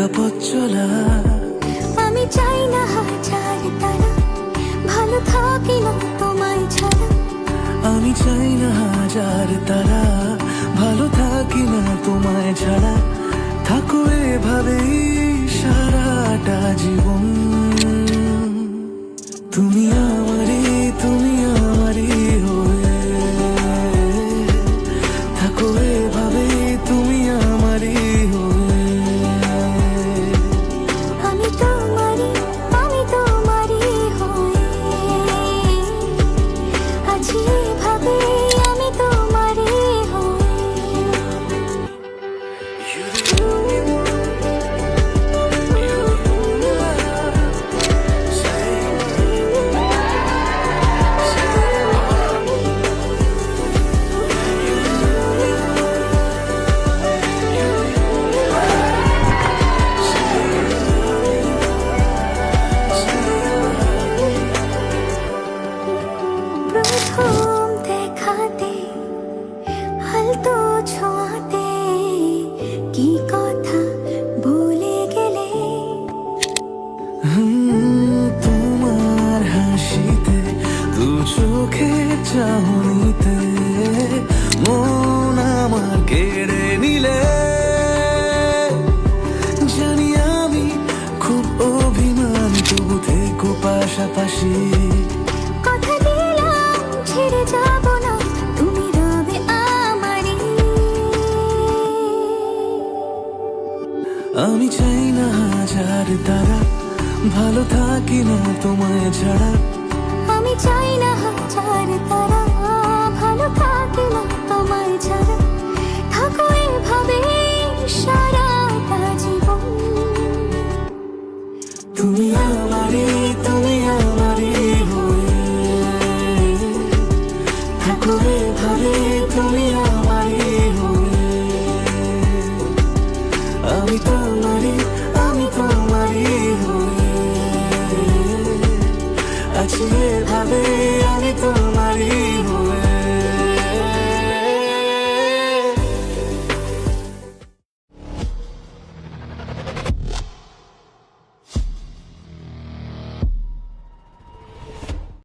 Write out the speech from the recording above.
একা পথ চলা। আমি চাই না হাজার তারা, ভালো থাকি না তোমায় ছাড়া। আমি চাই না হাজার তারা, ভালো থাকি না তোমায় ছাড়া। থাকো এভাবেই সারাটা জীবন। তুমি আমারই, তুমি আমারই হয়ে থাকো এভাবেই, তুমি আমারই হয়ে। আমি তোমারই, আমি তোমারই হয়ে আছি এভাবে, আমি তোমারই হয়ে। প্রথম দেখাতে, আলতো ছোঁয়াতে কি কথা বলে গেলে। তোমার হাসিতে, দু চোখে চাহনিতে মন আমার কেড়ে নিলে। জানি আমি খুব অভিমান, তবু থেকো পাশাপাশি। কথা দিলাম ছেড়ে যাব না, তুমি রবে আমারই। আমি চাই না হাজার তারা, ভালো থাকি না তোমায় ছাড়া। আমি চাই না হাজার তারা, ভালো থাকি না তোমায় ছাড়া।